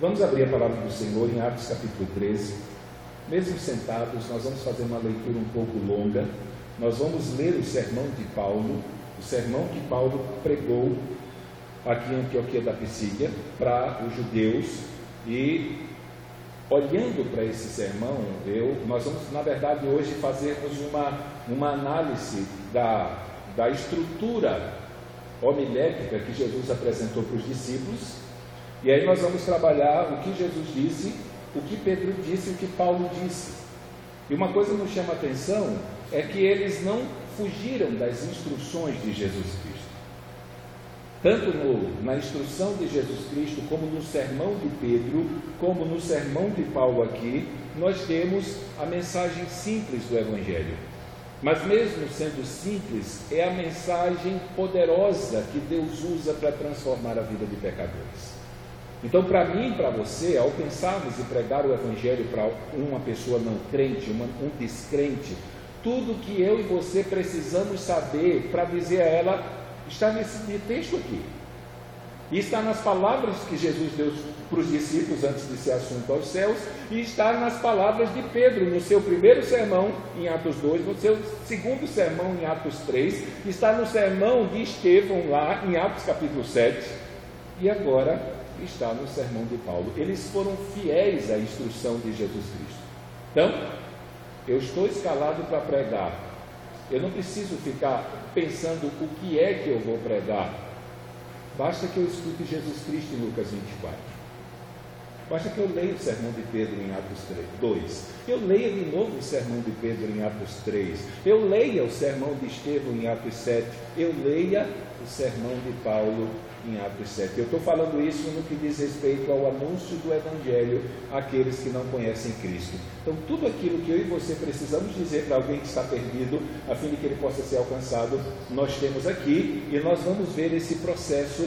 Vamos abrir a palavra do Senhor em Atos capítulo 13. Mesmo sentados, nós vamos fazer uma leitura um pouco longa. Nós vamos ler o sermão de Paulo, o sermão que Paulo pregou aqui em Antioquia da Pisídia para os judeus. E olhando para esse sermão, nós vamos, na verdade, hoje fazermos uma análise da estrutura homilética que Jesus apresentou para os discípulos. E aí nós vamos trabalhar o que Jesus disse, o que Pedro disse e o que Paulo disse. E uma coisa que nos chama a atenção é que eles não fugiram das instruções de Jesus Cristo. Tanto na instrução de Jesus Cristo, como no sermão de Pedro, como no sermão de Paulo aqui, nós temos a mensagem simples do Evangelho. Mas mesmo sendo simples, é a mensagem poderosa que Deus usa para transformar a vida de pecadores. Então, para mim e para você, ao pensarmos em pregar o Evangelho para uma pessoa não crente, um descrente, tudo que eu e você precisamos saber para dizer a ela, está nesse texto aqui. E está nas palavras que Jesus deu para os discípulos antes de ser assunto aos céus, e está nas palavras de Pedro, no seu primeiro sermão em Atos 2, no seu segundo sermão em Atos 3, está no sermão de Estevão lá em Atos capítulo 7, e agora está no sermão de Paulo. Eles foram fiéis à instrução de Jesus Cristo. Então, eu estou escalado para pregar. Eu não preciso ficar pensando o que é que eu vou pregar. Basta que eu escute Jesus Cristo em Lucas 24. Basta que eu leia o sermão de Pedro em Atos 2. Eu leia de novo o sermão de Pedro em Atos 3. Eu leia o sermão de Estevão em Atos 7. Eu leia o sermão de Paulo em Atos 7. Eu estou falando isso no que diz respeito ao anúncio do Evangelho àqueles que não conhecem Cristo. Então, tudo aquilo que eu e você precisamos dizer para alguém que está perdido, a fim de que ele possa ser alcançado, nós temos aqui, e nós vamos ver esse processo,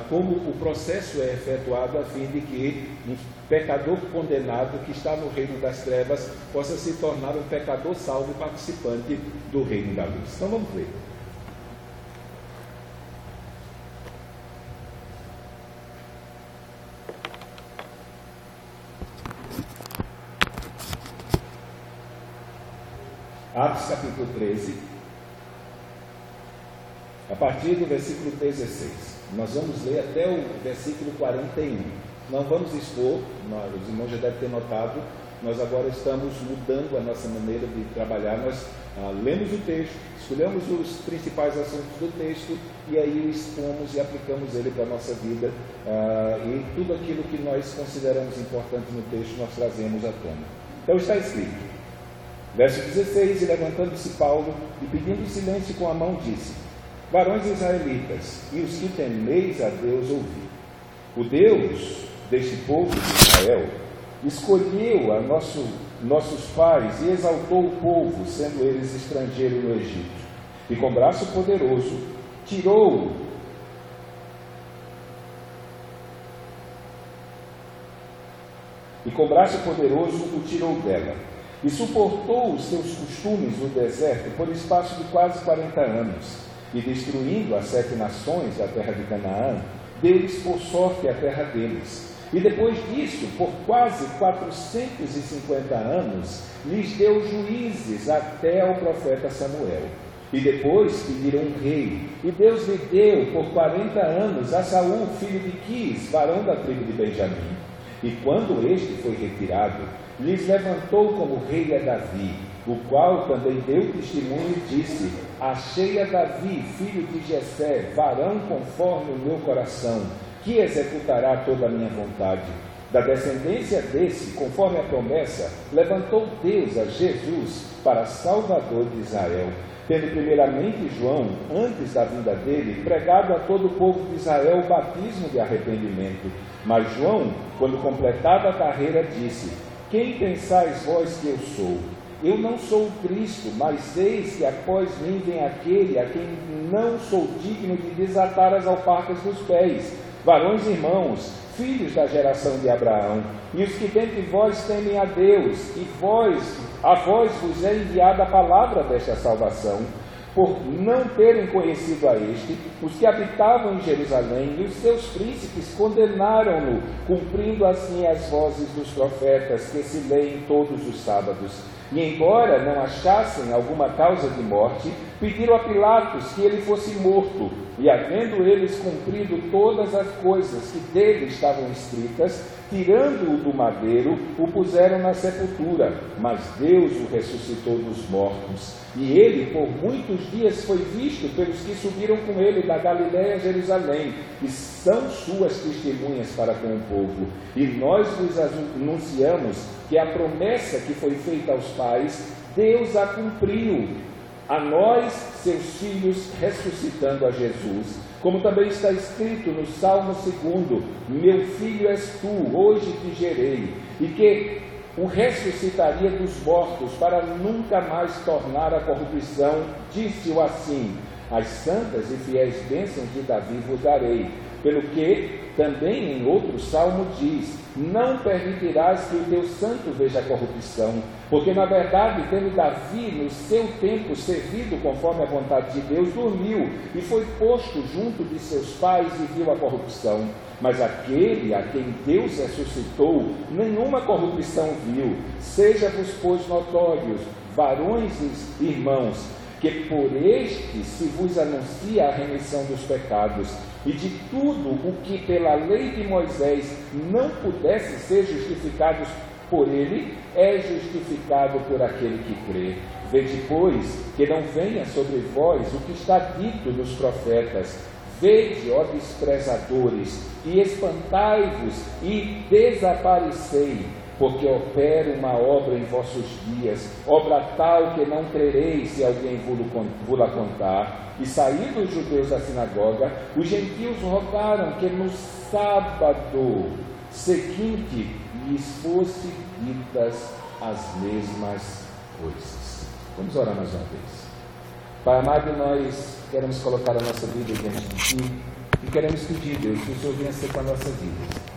como o processo é efetuado, a fim de que um pecador condenado que está no reino das trevas possa se tornar um pecador salvo e participante do reino da luz. Então, vamos ver. Atos capítulo 13, a partir do versículo 16. Nós vamos ler até o versículo 41. Não vamos expor, os irmãos já devem ter notado, nós agora estamos mudando a nossa maneira de trabalhar. Nós lemos o texto, escolhemos os principais assuntos do texto e aí expomos e aplicamos ele para a nossa vida, e tudo aquilo que nós consideramos importante no texto nós trazemos à tona. Então está escrito. Verso 16, e levantando-se Paulo, e pedindo silêncio com a mão, disse: varões israelitas, e os que temeis a Deus, ouvi. O Deus deste povo de Israel escolheu a nossos pais e exaltou o povo, sendo eles estrangeiros no Egito. E com braço poderoso tirou o tirou dela. E suportou os seus costumes no deserto por espaço de quase 40 anos, e destruindo as 7 nações da terra de Canaã, deu-lhes por sorte a terra deles. E depois disso, por quase 450 anos, lhes deu juízes até ao profeta Samuel. E depois pediram um rei, e Deus lhe deu por 40 anos a Saul, filho de Quis, varão da tribo de Benjamim. E quando este foi retirado, lhes levantou como rei a Davi, o qual também deu testemunho e disse: achei a Davi, filho de Jessé, varão conforme o meu coração, que executará toda a minha vontade. Da descendência desse, conforme a promessa, levantou Deus a Jesus para Salvador de Israel, tendo primeiramente João, antes da vinda dele, pregado a todo o povo de Israel o batismo de arrependimento. Mas João, quando completada a carreira, disse: quem pensais vós que eu sou? Eu não sou o Cristo, mas eis que após mim vem aquele a quem não sou digno de desatar as alparcas dos pés. Varões irmãos, filhos da geração de Abraão, e os que dentre vós temem a Deus, a vós vos é enviada a palavra desta salvação. por não terem conhecido a este, os que habitavam em Jerusalém e os seus príncipes condenaram-no, cumprindo assim as vozes dos profetas que se leem todos os sábados. E embora não achassem alguma causa de morte, pediram a Pilatos que ele fosse morto. E havendo eles cumprido todas as coisas que dele estavam escritas, tirando-o do madeiro, o puseram na sepultura. Mas Deus o ressuscitou dos mortos. E ele por muitos dias foi visto pelos que subiram com ele da Galiléia a Jerusalém, e são suas testemunhas para com o povo. E nós vos anunciamos que a promessa que foi feita aos pais, Deus a cumpriu, a nós, seus filhos, ressuscitando a Jesus. Como também está escrito no Salmo 2, meu filho és tu, hoje te gerei, e que o ressuscitaria dos mortos, para nunca mais tornar a corrupção. Disse-o assim: as santas e fiéis bênçãos de Davi vos darei. Pelo que também em outro salmo diz: não permitirás que o teu santo veja a corrupção. Porque na verdade, tendo Davi no seu tempo servido conforme a vontade de Deus, dormiu e foi posto junto de seus pais e viu a corrupção. Mas aquele a quem Deus ressuscitou, nenhuma corrupção viu. Seja-vos, pois, notórios, varões e irmãos, que por este se vos anuncia a remissão dos pecados, e de tudo o que pela lei de Moisés não pudesse ser justificados por ele, é justificado por aquele que crê. Vede, pois, que não venha sobre vós o que está dito nos profetas: vede, ó desprezadores, e espantai-vos e desaparecei, porque opero uma obra em vossos dias, obra tal que não crereis se alguém vos-la contar. E saídos os judeus da sinagoga, os gentios rogaram que no sábado seguinte lhes fossem ditas as mesmas coisas. Vamos orar mais uma vez. Pai amado, nós queremos colocar a nossa vida diante de Ti e queremos pedir, Deus, que o Senhor venha ser com a nossa vida.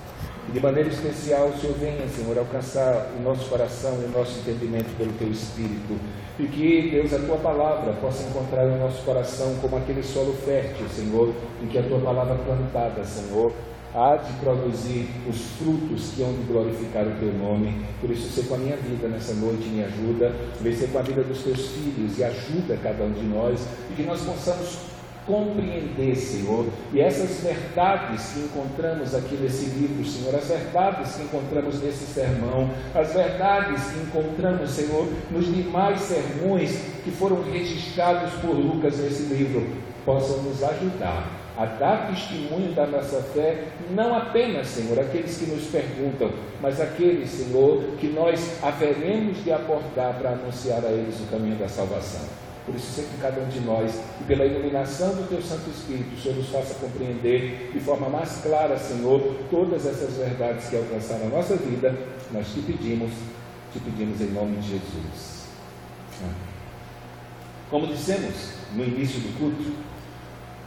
E de maneira especial, o Senhor venha, Senhor, alcançar o nosso coração e o nosso entendimento pelo Teu Espírito. E que, Deus, a Tua Palavra possa encontrar no nosso coração como aquele solo fértil, Senhor, em que a Tua Palavra plantada, Senhor, há de produzir os frutos que hão de glorificar o Teu nome. Por isso, ser com a minha vida nessa noite, me ajuda, vem ser com a vida dos Teus filhos e ajuda cada um de nós, e que nós possamos compreender, Senhor, e essas verdades que encontramos aqui nesse livro, Senhor, as verdades que encontramos nesse sermão, as verdades que encontramos, Senhor, nos demais sermões que foram registrados por Lucas nesse livro, possam nos ajudar a dar testemunho da nossa fé, não apenas, Senhor, aqueles que nos perguntam, mas aqueles, Senhor, que nós haveremos de abordar para anunciar a eles o caminho da salvação. Por isso, sempre cada um de nós, e pela iluminação do Teu Santo Espírito, o Senhor nos faça compreender de forma mais clara, Senhor, todas essas verdades que alcançaram a nossa vida. Nós te pedimos em nome de Jesus. Amém. Como dissemos no início do culto,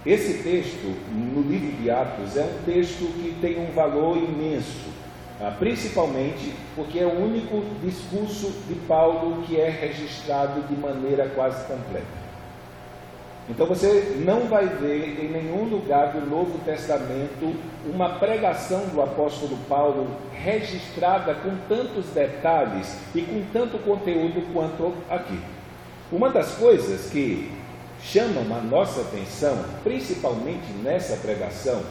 esse texto no livro de Atos é um texto que tem um valor imenso, principalmente porque é o único discurso de Paulo que é registrado de maneira quase completa. Então você não vai ver em nenhum lugar do Novo Testamento uma pregação do apóstolo Paulo registrada com tantos detalhes e com tanto conteúdo quanto aqui. Uma das coisas que chamam a nossa atenção, principalmente nessa pregação,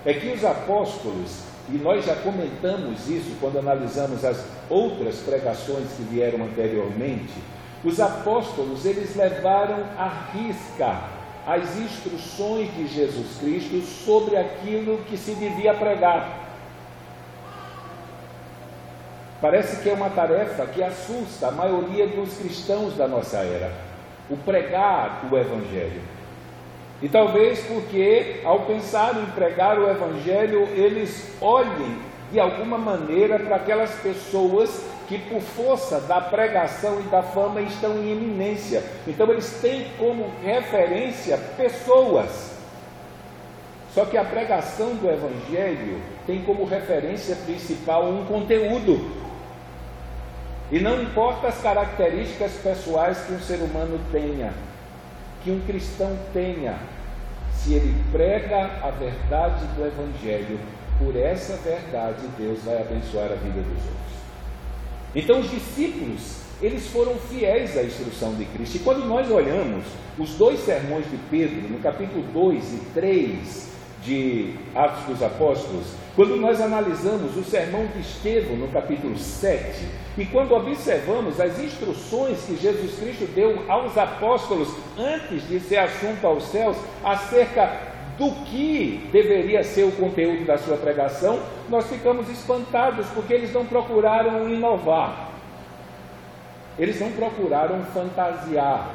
é que os apóstolos, e nós já comentamos isso quando analisamos as outras pregações que vieram anteriormente, os apóstolos, eles levaram à risca as instruções de Jesus Cristo sobre aquilo que se devia pregar. Parece que é uma tarefa que assusta a maioria dos cristãos da nossa era, o pregar o Evangelho. E talvez porque, ao pensar em pregar o Evangelho, eles olhem de alguma maneira para aquelas pessoas que, por força da pregação e da fama, estão em eminência. Então eles têm como referência pessoas. Só que a pregação do Evangelho tem como referência principal um conteúdo. E não importa as características pessoais que um ser humano tenha, que um cristão tenha se ele prega a verdade do Evangelho. Por essa verdade Deus vai abençoar a vida dos outros. Então os discípulos, eles foram fiéis à instrução de Cristo. E quando nós olhamos os dois sermões de Pedro, no capítulo 2 e 3 de Atos dos Apóstolos, quando nós analisamos o sermão de Estevão, no capítulo 7, e quando observamos as instruções que Jesus Cristo deu aos apóstolos antes de ser assunto aos céus, acerca do que deveria ser o conteúdo da sua pregação, nós ficamos espantados, porque eles não procuraram inovar, eles não procuraram fantasiar,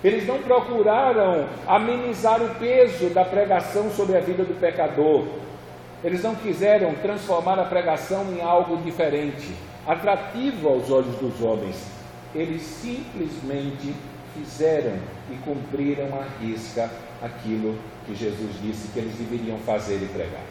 eles não procuraram amenizar o peso da pregação sobre a vida do pecador, eles não quiseram transformar a pregação em algo diferente, atrativo aos olhos dos homens. Eles simplesmente fizeram e cumpriram à risca aquilo que Jesus disse que eles deveriam fazer e pregar.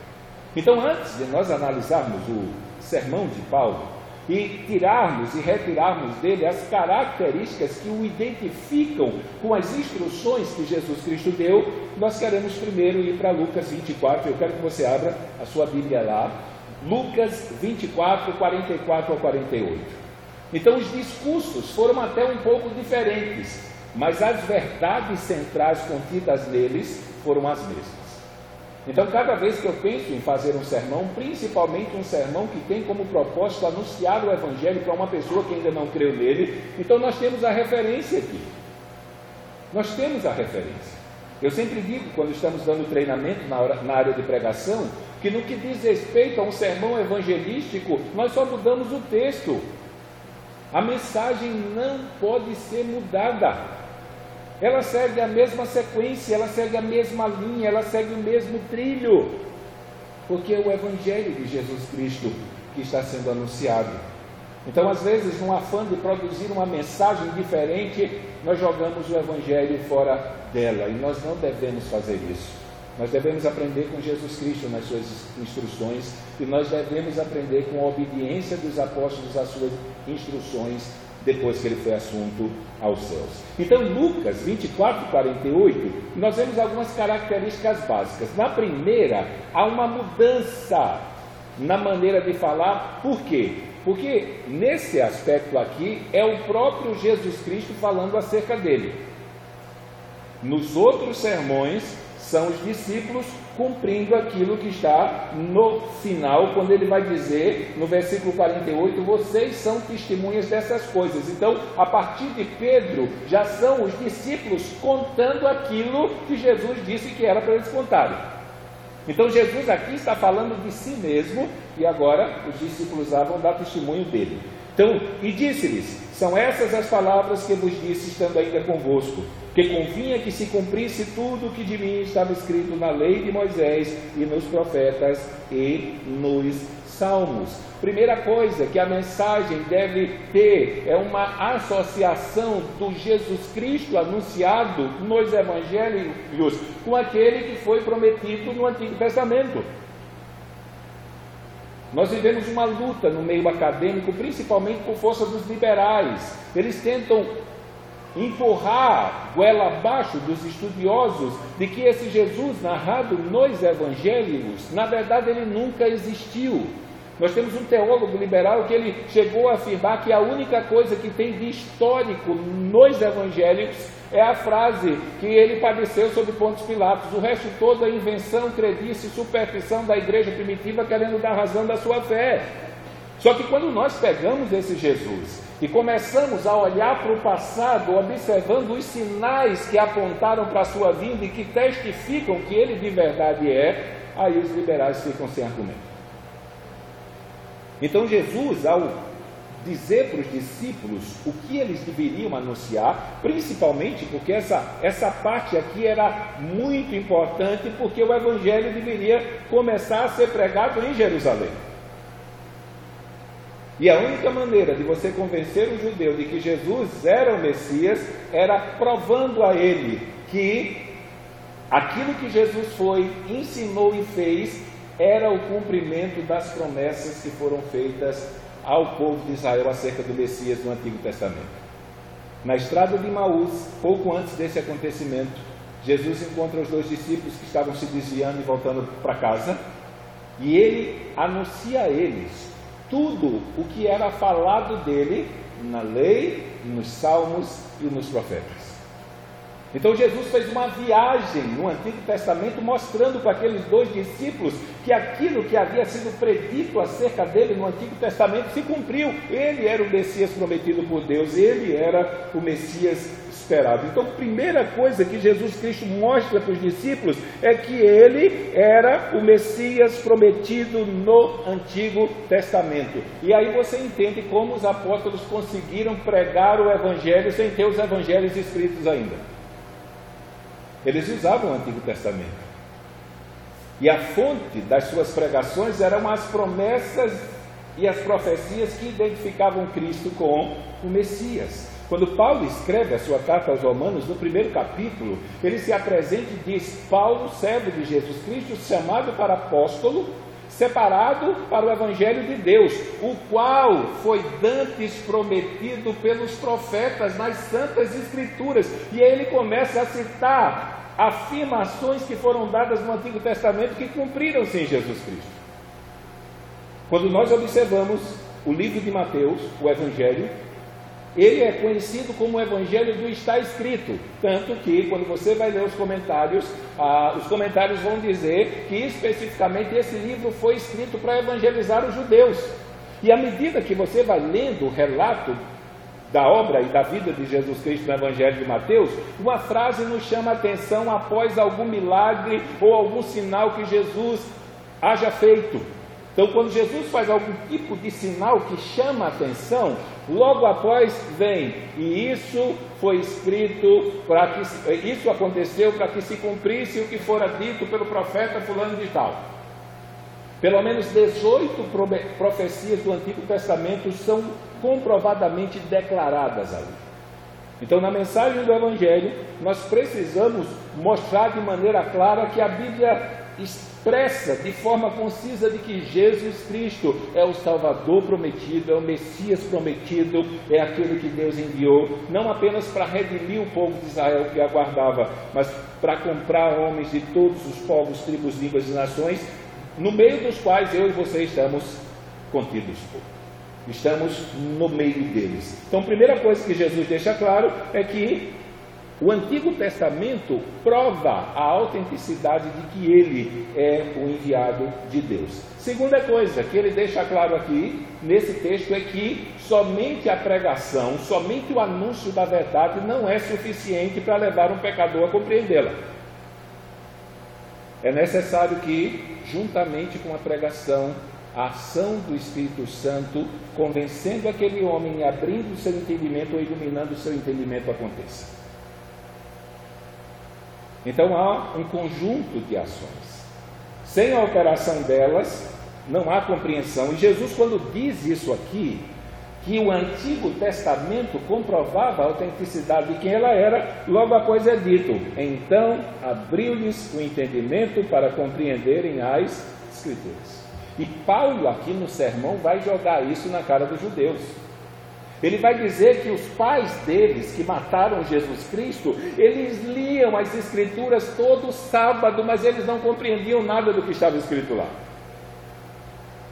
Então, antes de nós analisarmos o sermão de Paulo e tirarmos e retirarmos dele as características que o identificam com as instruções que Jesus Cristo deu, nós queremos primeiro ir para Lucas 24. Eu quero que você abra a sua Bíblia lá, Lucas 24, 44 a 48. Então os discursos foram até um pouco diferentes, mas as verdades centrais contidas neles foram as mesmas. Então, cada vez que eu penso em fazer um sermão, principalmente um sermão que tem como propósito anunciar o Evangelho para uma pessoa que ainda não creu nele, então nós temos a referência aqui. Nós temos a referência. Eu sempre digo, quando estamos dando treinamento na área de pregação, que no que diz respeito a um sermão evangelístico, nós só mudamos o texto. A mensagem não pode ser mudada. Ela segue a mesma sequência, ela segue a mesma linha, ela segue o mesmo trilho, porque é o Evangelho de Jesus Cristo que está sendo anunciado. Então, às vezes, num afã de produzir uma mensagem diferente, nós jogamos o Evangelho fora dela, e nós não devemos fazer isso. Nós devemos aprender com Jesus Cristo nas suas instruções, e nós devemos aprender com a obediência dos apóstolos às suas instruções, depois que ele foi assunto aos céus. Então, em Lucas 24, 48, nós vemos algumas características básicas. Na primeira, há uma mudança na maneira de falar. Por quê? Porque nesse aspecto aqui é o próprio Jesus Cristo falando acerca dele. Nos outros sermões, são os discípulos cumprindo aquilo que está no final, quando ele vai dizer, no versículo 48, vocês são testemunhas dessas coisas. Então, a partir de Pedro, já são os discípulos contando aquilo que Jesus disse que era para eles contarem. Então, Jesus aqui está falando de si mesmo, e agora os discípulos vão dar testemunho dele. Então, e disse-lhes, são essas as palavras que vos disse, estando ainda convosco, que convinha que se cumprisse tudo o que de mim estava escrito na lei de Moisés e nos profetas e nos salmos. Primeira coisa que a mensagem deve ter é uma associação do Jesus Cristo anunciado nos evangelhos com aquele que foi prometido no Antigo Testamento. Nós vivemos uma luta no meio acadêmico, principalmente por força dos liberais. Eles tentam empurrar goela abaixo dos estudiosos de que esse Jesus narrado nos evangelhos, na verdade ele nunca existiu. Nós temos um teólogo liberal que ele chegou a afirmar que a única coisa que tem de histórico nos evangelhos é a frase que ele padeceu sob Pôncio Pilatos. O resto todo é invenção, credice, superstição da igreja primitiva querendo dar razão da sua fé. Só que quando nós pegamos esse Jesus e começamos a olhar para o passado, observando os sinais que apontaram para a sua vinda e que testificam que ele de verdade é, aí os liberais ficam sem argumento. Então Jesus, ao dizer para os discípulos o que eles deveriam anunciar, principalmente porque essa parte aqui era muito importante, porque o Evangelho deveria começar a ser pregado em Jerusalém. E a única maneira de você convencer o judeu de que Jesus era o Messias, era provando a ele que aquilo que Jesus foi, ensinou e fez, era o cumprimento das promessas que foram feitas ao povo de Israel acerca do Messias no Antigo Testamento. Na estrada de Emaús, pouco antes desse acontecimento, Jesus encontra os 2 discípulos que estavam se desviando e voltando para casa, e ele anuncia a eles tudo o que era falado dele na lei, nos salmos e nos profetas. Então Jesus fez uma viagem no Antigo Testamento mostrando para aqueles 2 discípulos que aquilo que havia sido predito acerca dele no Antigo Testamento se cumpriu. Ele era o Messias prometido por Deus, ele era o Messias esperado. Então a primeira coisa que Jesus Cristo mostra para os discípulos é que ele era o Messias prometido no Antigo Testamento. E aí você entende como os apóstolos conseguiram pregar o Evangelho sem ter os Evangelhos escritos ainda. Eles usavam o Antigo Testamento. E a fonte das suas pregações eram as promessas e as profecias que identificavam Cristo com o Messias. Quando Paulo escreve a sua carta aos Romanos, no primeiro capítulo, ele se apresenta e diz: Paulo, servo de Jesus Cristo, chamado para apóstolo, separado para o Evangelho de Deus, o qual foi dantes prometido pelos profetas nas Santas Escrituras. E aí ele começa a citar afirmações que foram dadas no Antigo Testamento que cumpriram-se em Jesus Cristo. Quando nós observamos o livro de Mateus, o Evangelho, ele é conhecido como o Evangelho do está escrito, tanto que quando você vai ler os comentários vão dizer que especificamente esse livro foi escrito para evangelizar os judeus. E à medida que você vai lendo o relato da obra e da vida de Jesus Cristo no Evangelho de Mateus, uma frase nos chama a atenção após algum milagre ou algum sinal que Jesus haja feito. Então, quando Jesus faz algum tipo de sinal que chama a atenção, logo após vem: e isso foi escrito para que isso aconteceu para que se cumprisse o que fora dito pelo profeta fulano de tal. Pelo menos 18 profecias do Antigo Testamento são comprovadamente declaradas ali. Então, na mensagem do Evangelho, nós precisamos mostrar de maneira clara que a Bíblia expressa de forma concisa de que Jesus Cristo é o Salvador prometido, é o Messias prometido, é aquele que Deus enviou, não apenas para redimir o povo de Israel que aguardava, mas para comprar homens de todos os povos, tribos, línguas e nações, no meio dos quais eu e você estamos contidos. Estamos no meio deles. Então, a primeira coisa que Jesus deixa claro é que o Antigo Testamento prova a autenticidade de que ele é o enviado de Deus. Segunda coisa que ele deixa claro aqui, nesse texto, é que somente a pregação, somente o anúncio da verdade não é suficiente para levar um pecador a compreendê-la. É necessário que, juntamente com a pregação, a ação do Espírito Santo, convencendo aquele homem e abrindo o seu entendimento ou iluminando o seu entendimento, aconteça. Então há um conjunto de ações. Sem a operação delas, não há compreensão. E Jesus, quando diz isso aqui, que o Antigo Testamento comprovava a autenticidade de quem ela era, logo após é dito: então abriu-lhes o entendimento para compreenderem as Escrituras. E Paulo aqui no sermão vai jogar isso na cara dos judeus. Ele vai dizer que os pais deles, que mataram Jesus Cristo, eles liam as Escrituras todo sábado, mas eles não compreendiam nada do que estava escrito lá.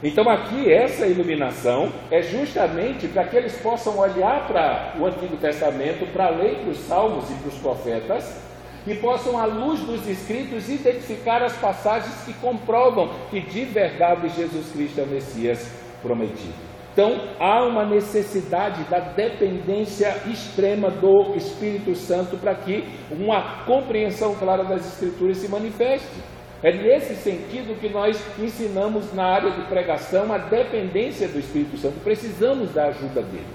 Então aqui essa iluminação é justamente para que eles possam olhar para o Antigo Testamento, para a lei, para os salmos e para os profetas, e possam, à luz dos escritos, identificar as passagens que comprovam que de verdade Jesus Cristo é o Messias prometido. Então, há uma necessidade da dependência extrema do Espírito Santo para que uma compreensão clara das Escrituras se manifeste. É nesse sentido que nós ensinamos na área de pregação a dependência do Espírito Santo. Precisamos da ajuda dele.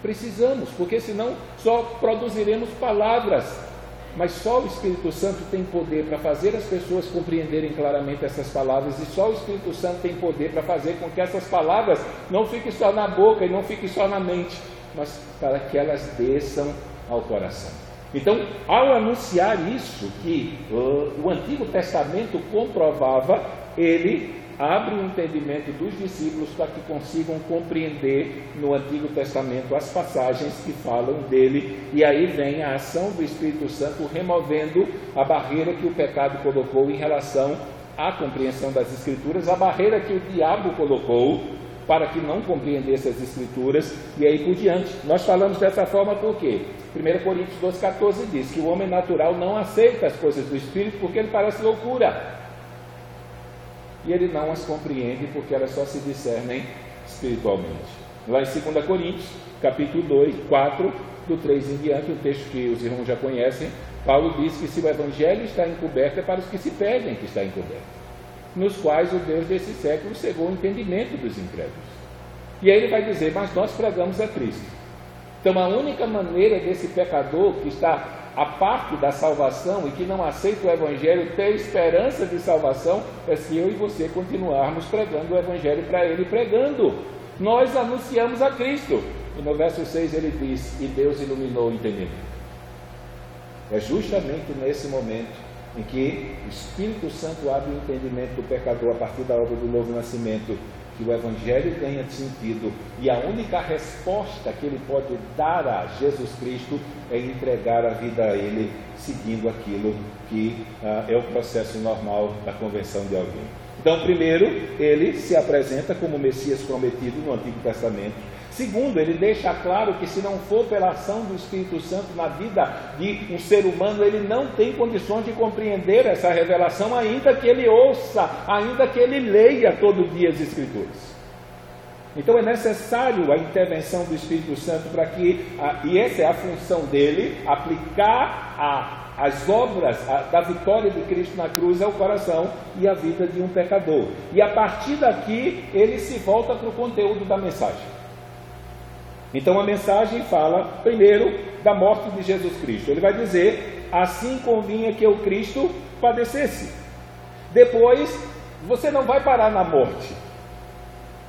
Precisamos, porque senão só produziremos palavras. Mas só o Espírito Santo tem poder para fazer as pessoas compreenderem claramente essas palavras, e só o Espírito Santo tem poder para fazer com que essas palavras não fiquem só na boca e não fiquem só na mente, mas para que elas desçam ao coração. Então, ao anunciar isso, que o Antigo Testamento comprovava, ele abre o entendimento dos discípulos para que consigam compreender no Antigo Testamento as passagens que falam dele, e aí vem a ação do Espírito Santo removendo a barreira que o pecado colocou em relação à compreensão das Escrituras, a barreira que o diabo colocou para que não compreendesse as Escrituras, e aí por diante. Nós falamos dessa forma por quê? 1 Coríntios 12,14 diz que o homem natural não aceita as coisas do Espírito porque ele parece loucura, e ele não as compreende porque elas só se discernem espiritualmente. Lá em 2 Coríntios, capítulo 2, 4, do 3 em diante, um texto que os irmãos já conhecem, Paulo diz que se o Evangelho está encoberto, é para os que se perdem que está encoberto, nos quais o Deus desse século cegou o entendimento dos incrédulos. E aí ele vai dizer, mas nós pregamos a Cristo. Então a única maneira desse pecador que está a parte da salvação e que não aceita o Evangelho ter esperança de salvação é se eu e você continuarmos pregando o Evangelho para ele, pregando. Nós anunciamos a Cristo. E no verso 6 ele diz, e Deus iluminou o entendimento. É justamente nesse momento em que o Espírito Santo abre o entendimento do pecador a partir da obra do novo nascimento, que o Evangelho tenha sentido, e a única resposta que ele pode dar a Jesus Cristo é entregar a vida a ele, seguindo aquilo que é o processo normal da conversão de alguém. Então, primeiro, ele se apresenta como o Messias prometido no Antigo Testamento. Segundo, ele deixa claro que se não for pela ação do Espírito Santo na vida de um ser humano, ele não tem condições de compreender essa revelação, ainda que ele ouça, ainda que ele leia todo dia as Escrituras. Então é necessário a intervenção do Espírito Santo para que, e essa é a função dele, aplicar as obras da vitória de Cristo na cruz ao coração e à vida de um pecador. E a partir daqui, ele se volta para o conteúdo da mensagem. Então a mensagem fala primeiro da morte de Jesus Cristo. Ele vai dizer, assim convinha que o Cristo padecesse. Depois, você não vai parar na morte,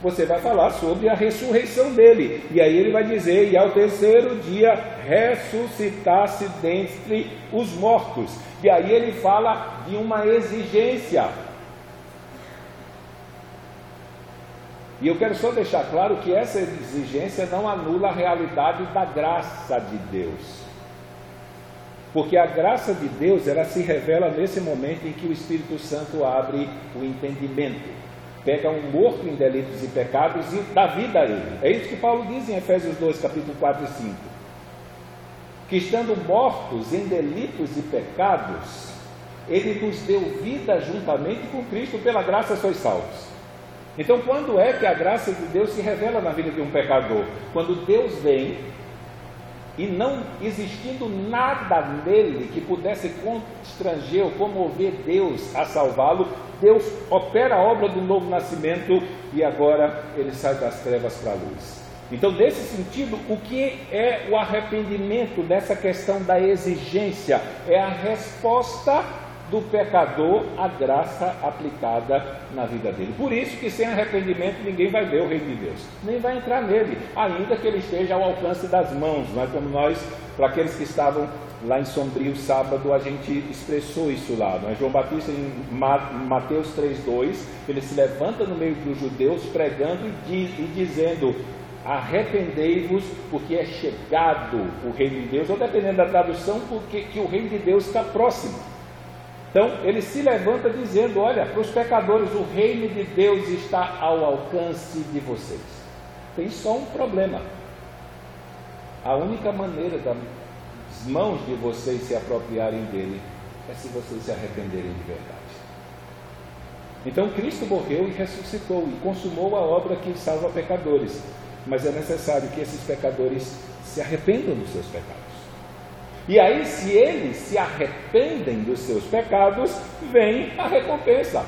você vai falar sobre a ressurreição dele. E aí ele vai dizer, e ao terceiro dia ressuscitasse dentre os mortos. E aí ele fala de uma exigência. E eu quero só deixar claro que essa exigência não anula a realidade da graça de Deus. Porque a graça de Deus, ela se revela nesse momento em que o Espírito Santo abre o entendimento. Pega um morto em delitos e pecados e dá vida a ele. É isso que Paulo diz em Efésios 2, capítulo 4 e 5. Que estando mortos em delitos e pecados, ele nos deu vida juntamente com Cristo, pela graça sois salvos. Então, quando é que a graça de Deus se revela na vida de um pecador? Quando Deus vem e, não existindo nada nele que pudesse constranger ou comover Deus a salvá-lo, Deus opera a obra do novo nascimento e agora ele sai das trevas para a luz. Então, nesse sentido, o que é o arrependimento nessa questão da exigência? É a resposta do pecador à graça aplicada na vida dele. Por isso que sem arrependimento ninguém vai ver o reino de Deus, nem vai entrar nele, ainda que ele esteja ao alcance das mãos. Mas como nós, para aqueles que estavam lá em Sombrio sábado, a gente expressou isso lá, não é? João Batista em Mateus 3,2, ele se levanta no meio dos judeus pregando e dizendo: arrependei-vos, porque é chegado o reino de Deus, ou dependendo da tradução, porque que o reino de Deus está próximo. Então, ele se levanta dizendo: olha, para os pecadores, o reino de Deus está ao alcance de vocês. Tem só um problema. A única maneira das mãos de vocês se apropriarem dele é se vocês se arrependerem de verdade. Então, Cristo morreu e ressuscitou e consumou a obra que salva pecadores. Mas é necessário que esses pecadores se arrependam dos seus pecados. E aí, se eles se arrependem dos seus pecados, vem a recompensa,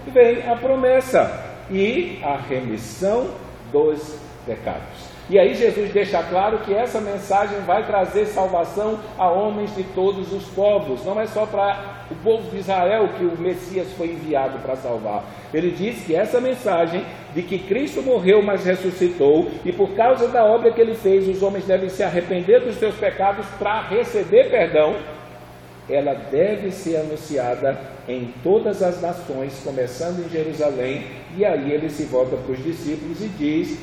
vem a promessa e a remissão dos pecados. E aí Jesus deixa claro que essa mensagem vai trazer salvação a homens de todos os povos. Não é só para o povo de Israel que o Messias foi enviado para salvar. Ele diz que essa mensagem de que Cristo morreu, mas ressuscitou, e por causa da obra que ele fez, os homens devem se arrepender dos seus pecados para receber perdão, ela deve ser anunciada em todas as nações, começando em Jerusalém. E aí ele se volta para os discípulos e diz: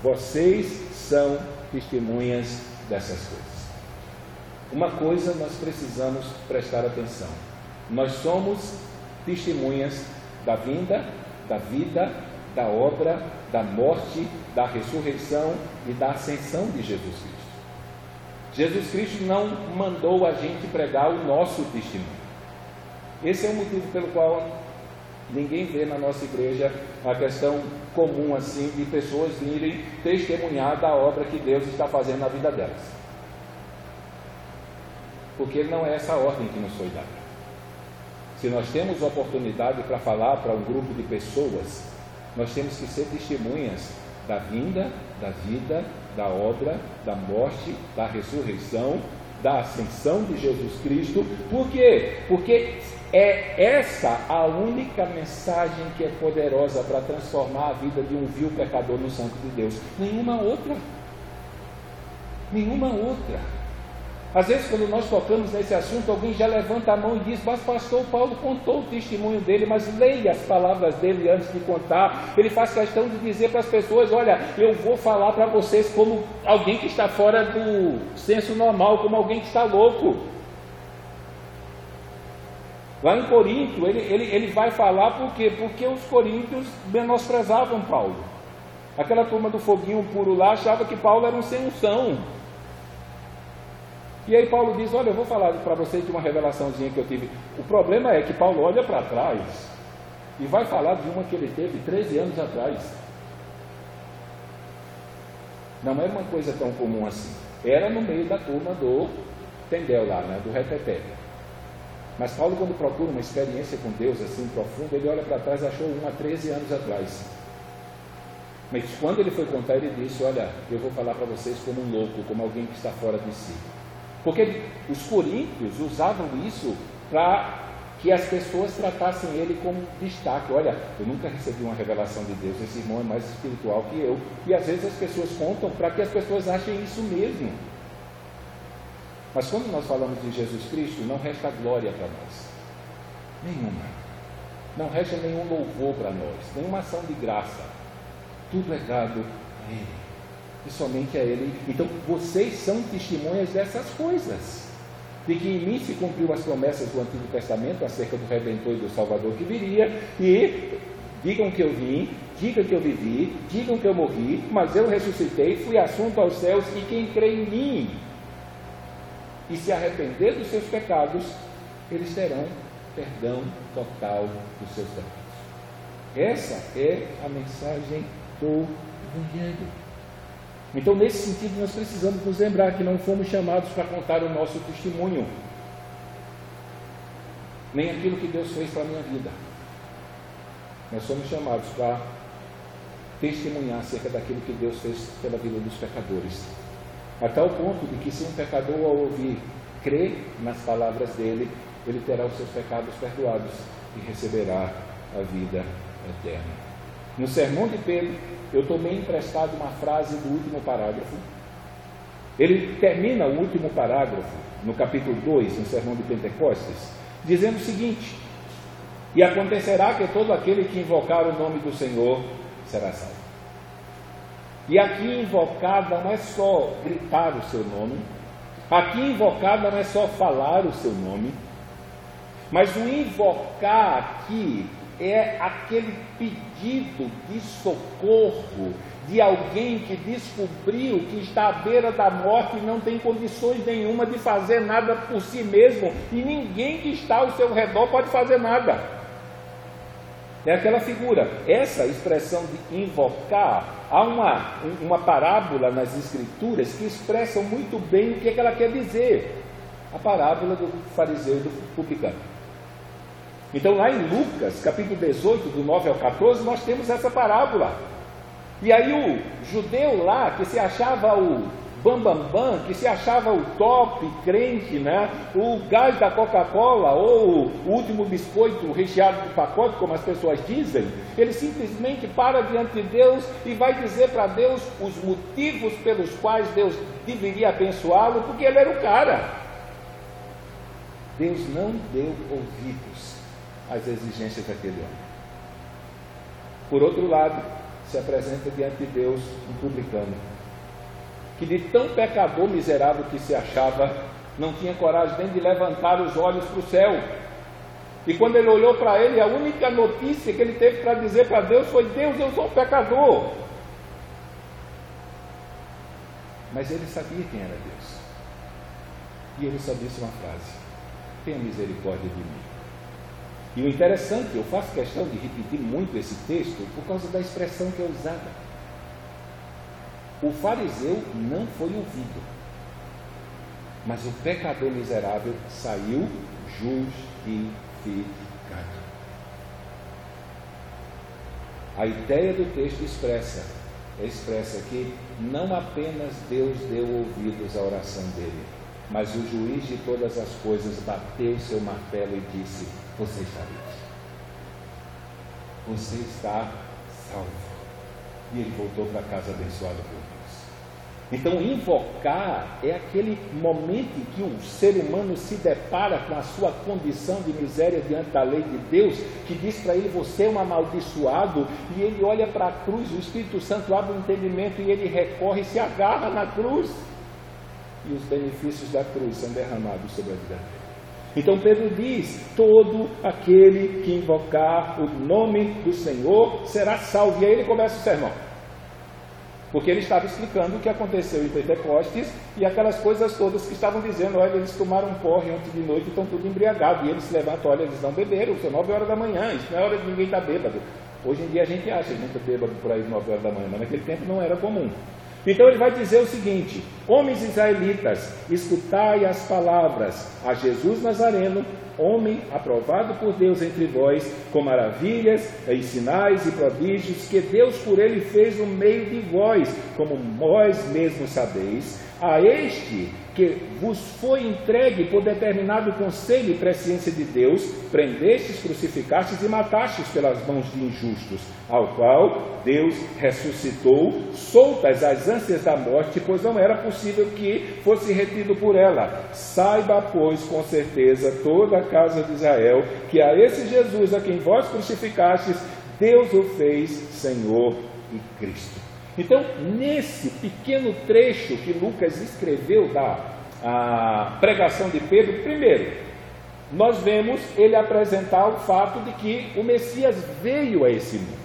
vocês são testemunhas dessas coisas. Uma coisa nós precisamos prestar atenção: nós somos testemunhas da vinda, da vida, da obra, da morte, da ressurreição e da ascensão de Jesus Cristo. Jesus Cristo não mandou a gente pregar o nosso testemunho. Esse é o motivo pelo qual ninguém vê na nossa igreja a questão comum assim de pessoas virem testemunhar da obra que Deus está fazendo na vida delas, porque não é essa ordem que nos foi dada. Se nós temos oportunidade para falar para um grupo de pessoas, nós temos que ser testemunhas da vinda, da vida, da obra, da morte, da ressurreição, da ascensão de Jesus Cristo. Por quê? Porque é essa a única mensagem que é poderosa para transformar a vida de um vil pecador no santo de Deus. Nenhuma outra. Nenhuma outra. Às vezes, quando nós tocamos nesse assunto, alguém já levanta a mão e diz: mas pastor Paulo contou o testemunho dele, mas leia as palavras dele antes de contar. Ele faz questão de dizer para as pessoas: olha, eu vou falar para vocês como alguém que está fora do senso normal, como alguém que está louco. Lá em Corinto, ele vai falar por quê? Porque os coríntios menosprezavam Paulo. Aquela turma do foguinho puro lá achava que Paulo era um sem unção. E aí Paulo diz: olha, eu vou falar para vocês de uma revelaçãozinha que eu tive. O problema é que Paulo olha para trás e vai falar de uma que ele teve 13 anos atrás. Não era uma coisa tão comum assim. Era no meio da turma do Tendel lá, né, do Reteté. Mas Paulo, quando procura uma experiência com Deus assim profunda, ele olha para trás e achou uma 13 anos atrás. Mas quando ele foi contar, ele disse: olha, eu vou falar para vocês como um louco, como alguém que está fora de si. Porque os coríntios usavam isso para que as pessoas tratassem ele como destaque. Olha, eu nunca recebi uma revelação de Deus, esse irmão é mais espiritual que eu. E às vezes as pessoas contam para que as pessoas achem isso mesmo. Mas quando nós falamos de Jesus Cristo, não resta glória para nós. Nenhuma. Não resta nenhum louvor para nós, nenhuma ação de graça. Tudo é dado a Ele. E somente a Ele. Então vocês são testemunhas dessas coisas, de que em mim se cumpriu as promessas do Antigo Testamento acerca do Redentor e do Salvador que viria. E digam que eu vim, digam que eu vivi, digam que eu morri, mas eu ressuscitei, fui assunto aos céus, e quem crê em mim e se arrepender dos seus pecados, eles terão perdão total dos seus pecados. Essa é a mensagem do Evangelho. Então, nesse sentido, nós precisamos nos lembrar que não fomos chamados para contar o nosso testemunho, nem aquilo que Deus fez para a minha vida. Nós somos chamados para testemunhar acerca daquilo que Deus fez pela vida dos pecadores, a tal ponto de que, se um pecador, ao ouvir, crer nas palavras dele, ele terá os seus pecados perdoados e receberá a vida eterna. No sermão de Pedro, eu tomei emprestado uma frase do último parágrafo. Ele termina o último parágrafo, no capítulo 2, no sermão de Pentecostes, dizendo o seguinte: e acontecerá que todo aquele que invocar o nome do Senhor será salvo. E aqui invocado não é só gritar o seu nome, aqui invocado não é só falar o seu nome, mas o invocar aqui é aquele pedido de socorro de alguém que descobriu que está à beira da morte e não tem condições nenhuma de fazer nada por si mesmo, e ninguém que está ao seu redor pode fazer nada. É aquela figura. Essa expressão de invocar, há uma parábola nas Escrituras que expressa muito bem o que ela quer dizer. A parábola do fariseu e do publicano. Então, lá em Lucas, capítulo 18, do 9 ao 14, nós temos essa parábola. E aí o judeu lá, que se achava o bambambam, que se achava o top crente, né? O gás da Coca-Cola, ou o último biscoito recheado de pacote, como as pessoas dizem, ele simplesmente para diante de Deus e vai dizer para Deus os motivos pelos quais Deus deveria abençoá-lo, porque ele era o cara. Deus não deu ouvidos às exigências daquele homem. Por outro lado, se apresenta diante de Deus um publicano, que de tão pecador miserável que se achava, não tinha coragem nem de levantar os olhos para o céu. E quando ele olhou para ele, a única notícia que ele teve para dizer para Deus foi: Deus, eu sou um pecador. Mas ele sabia quem era Deus. E ele só disse uma frase: tenha misericórdia de mim. E o interessante, eu faço questão de repetir muito esse texto por causa da expressão que é usada. O fariseu não foi ouvido, mas o pecador miserável saiu justificado. A ideia do texto expressa que não apenas Deus deu ouvidos à oração dele, mas o juiz de todas as coisas bateu seu martelo e disse: você está livre, você está salvo. E ele voltou para casa abençoado por Deus. Então, invocar é aquele momento em que o ser humano se depara com a sua condição de miséria diante da lei de Deus, que diz para ele: você é um amaldiçoado, e ele olha para a cruz, o Espírito Santo abre o entendimento e ele recorre e se agarra na cruz, e os benefícios da cruz são derramados sobre a vida dele. Então Pedro diz: todo aquele que invocar o nome do Senhor será salvo. E aí ele começa o sermão, porque ele estava explicando o que aconteceu em Pentecostes e aquelas coisas todas que estavam dizendo: olha, eles tomaram porre ontem de noite e estão tudo embriagados. E eles se levantam: olha, eles não beberam, são 9 horas da manhã, isso não é hora de ninguém estar bêbado. Hoje em dia a gente acha gente bêbado por aí 9 horas da manhã, mas naquele tempo não era comum. Então ele vai dizer o seguinte: homens israelitas, escutai as palavras a Jesus Nazareno, homem aprovado por Deus entre vós, com maravilhas e sinais e prodígios que Deus por ele fez no meio de vós, como vós mesmos sabeis. A este que vos foi entregue por determinado conselho e presciência de Deus, prendestes, crucificastes e matastes pelas mãos de injustos, ao qual Deus ressuscitou, soltas as ânsias da morte, pois não era possível que fosse retido por ela. Saiba, pois, com certeza toda a casa de Israel, que a esse Jesus a quem vós crucificastes, Deus o fez Senhor e Cristo. Então, nesse pequeno trecho que Lucas escreveu da pregação de Pedro, primeiro, nós vemos ele apresentar o fato de que o Messias veio a esse mundo.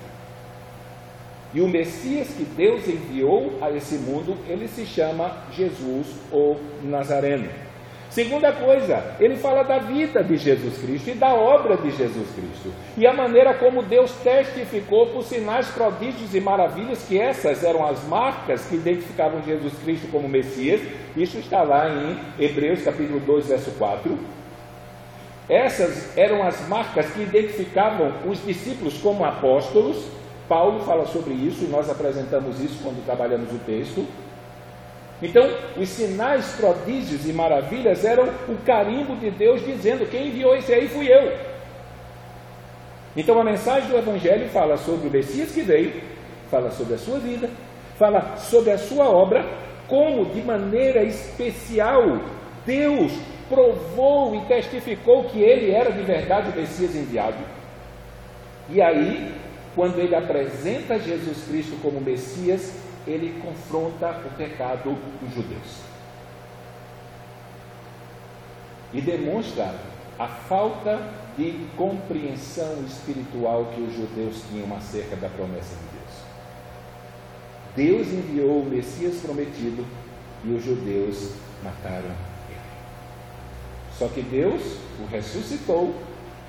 E o Messias que Deus enviou a esse mundo, ele se chama Jesus ou Nazareno. Segunda coisa, ele fala da vida de Jesus Cristo e da obra de Jesus Cristo. E a maneira como Deus testificou por sinais, prodígios e maravilhas, que essas eram as marcas que identificavam Jesus Cristo como Messias. Isso está lá em Hebreus capítulo 2, verso 4. Essas eram as marcas que identificavam os discípulos como apóstolos. Paulo fala sobre isso e nós apresentamos isso quando trabalhamos o texto. Então, os sinais, prodígios e maravilhas eram o carimbo de Deus dizendo: quem enviou esse aí fui eu. Então a mensagem do Evangelho fala sobre o Messias que veio, fala sobre a sua vida, fala sobre a sua obra, como de maneira especial Deus provou e testificou que ele era de verdade o Messias enviado. E aí, quando ele apresenta Jesus Cristo como Messias, ele confronta o pecado dos judeus e demonstra a falta de compreensão espiritual que os judeus tinham acerca da promessa de Deus. Deus enviou o Messias prometido e os judeus mataram ele. Só que Deus o ressuscitou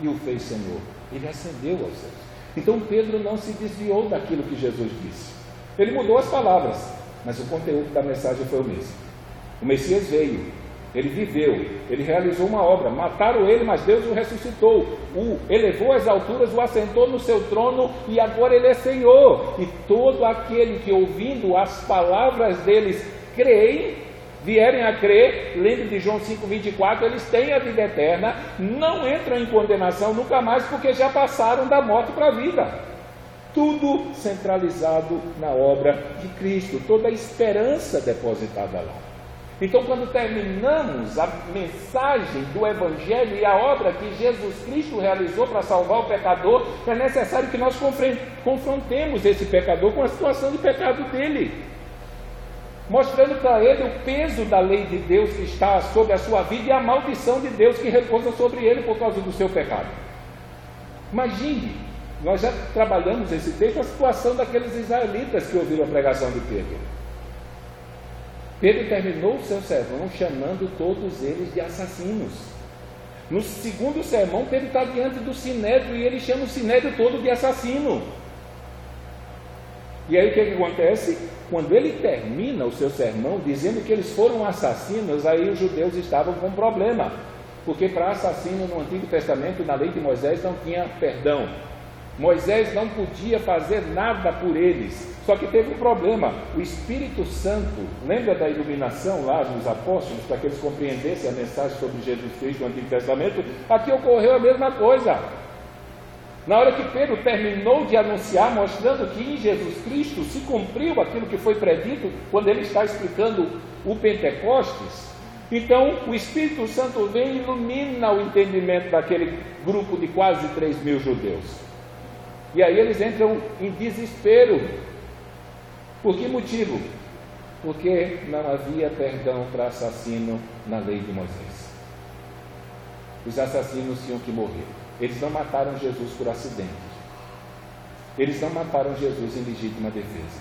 e o fez Senhor. Ele ascendeu aos céus. Então Pedro não se desviou daquilo que Jesus disse. Ele mudou as palavras, mas o conteúdo da mensagem foi o mesmo. O Messias veio, ele viveu, ele realizou uma obra, mataram ele, mas Deus o ressuscitou, o elevou às alturas, o assentou no seu trono e agora ele é Senhor. E todo aquele que ouvindo as palavras deles creem, vierem a crer, lembre de João 5,24, eles têm a vida eterna, não entram em condenação nunca mais, porque já passaram da morte para a vida. Tudo centralizado na obra de Cristo, toda a esperança depositada lá. Então, quando terminamos a mensagem do Evangelho e a obra que Jesus Cristo realizou para salvar o pecador, é necessário que nós confrontemos esse pecador com a situação de pecado dele, mostrando para ele o peso da lei de Deus que está sobre a sua vida e a maldição de Deus que repousa sobre ele por causa do seu pecado. Imagine, nós já trabalhamos esse texto, a situação daqueles israelitas que ouviram a pregação de Pedro. Pedro terminou o seu sermão chamando todos eles de assassinos. No segundo sermão, Pedro está diante do sinédrio e ele chama o sinédrio todo de assassino. E aí o que acontece? Quando ele termina o seu sermão dizendo que eles foram assassinos, aí os judeus estavam com um problema, porque para assassino no Antigo Testamento, na lei de Moisés, não tinha perdão. Moisés não podia fazer nada por eles. Só que teve um problema. O Espírito Santo, lembra da iluminação lá nos apóstolos, para que eles compreendessem a mensagem sobre Jesus Cristo no Antigo Testamento? Aqui ocorreu a mesma coisa. Na hora que Pedro terminou de anunciar, mostrando que em Jesus Cristo se cumpriu aquilo que foi predito, quando ele está explicando o Pentecostes, então o Espírito Santo vem e ilumina o entendimento daquele grupo de quase 3.000 judeus. E aí eles entram em desespero. Por que motivo? Porque não havia perdão para assassino na lei de Moisés. Os assassinos tinham que morrer. Eles não mataram Jesus por acidente. Eles não mataram Jesus em legítima defesa.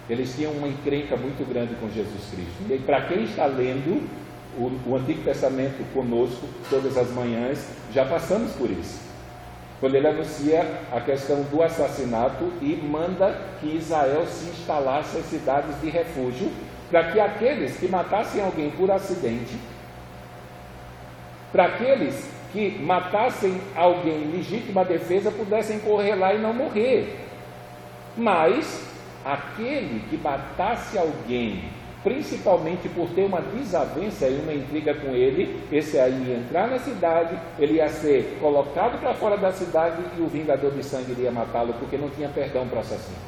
Eles tinham uma encrenca muito grande com Jesus Cristo. E para quem está lendo o Antigo Testamento conosco todas as manhãs, já passamos por isso. Quando ele anuncia a questão do assassinato e manda que Israel se instalasse em cidades de refúgio, para que aqueles que matassem alguém por acidente, para aqueles que matassem alguém em legítima defesa, pudessem correr lá e não morrer. Mas aquele que matasse alguém, principalmente por ter uma desavença e uma intriga com ele, esse aí ia entrar na cidade, ele ia ser colocado para fora da cidade e o vingador de sangue iria matá-lo, porque não tinha perdão para o assassino.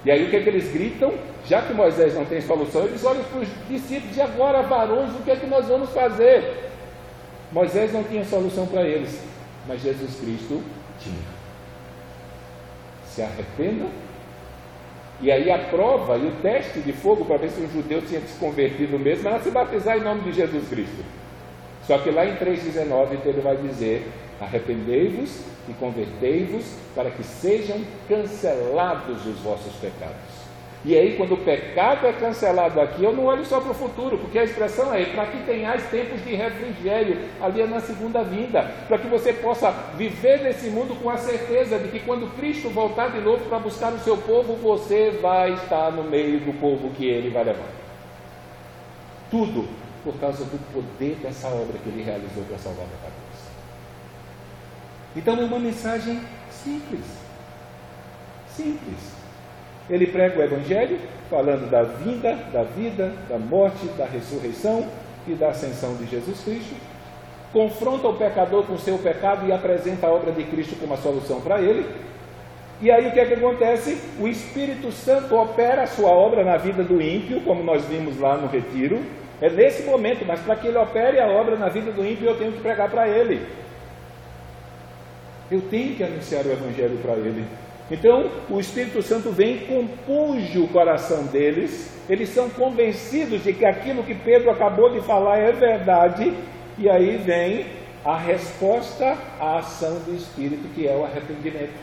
E aí o que é que eles gritam? Já que Moisés não tem solução, eles olham para os discípulos: e agora, varões, o que é que nós vamos fazer? Moisés não tinha solução para eles, mas Jesus Cristo tinha. Se arrependam. E aí a prova e o teste de fogo para ver se um judeu tinha se convertido mesmo era se batizar em nome de Jesus Cristo. Só que lá em 3,19 ele vai dizer: arrependei-vos e convertei-vos para que sejam cancelados os vossos pecados. E aí, quando o pecado é cancelado aqui, eu não olho só para o futuro, porque a expressão é para que tenhais tempos de refrigério, ali é na segunda vinda, para que você possa viver nesse mundo com a certeza de que quando Cristo voltar de novo para buscar o seu povo, você vai estar no meio do povo que ele vai levar. Tudo por causa do poder dessa obra que ele realizou para salvar pecadores. Então é uma mensagem simples. Simples. Ele prega o Evangelho, falando da vinda, da vida, da morte, da ressurreição e da ascensão de Jesus Cristo. Confronta o pecador com o seu pecado e apresenta a obra de Cristo como a solução para ele. E aí o que é que acontece? O Espírito Santo opera a sua obra na vida do ímpio, como nós vimos lá no retiro. É nesse momento, mas para que ele opere a obra na vida do ímpio, eu tenho que pregar para ele. Eu tenho que anunciar o Evangelho para ele. Então, o Espírito Santo vem e compunge o coração deles. Eles são convencidos de que aquilo que Pedro acabou de falar é verdade. E aí vem a resposta à ação do Espírito, que é o arrependimento.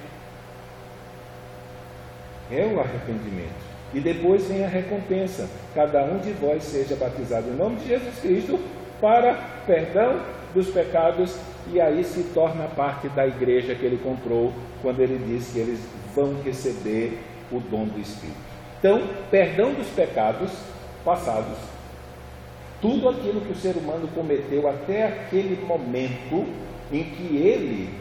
É o arrependimento. E depois vem a recompensa: cada um de vós seja batizado em nome de Jesus Cristo para perdão dos pecados. E aí se torna parte da igreja que ele comprou, quando ele diz que eles vão receber o dom do Espírito. Então, perdão dos pecados passados, tudo aquilo que o ser humano cometeu até aquele momento em que ele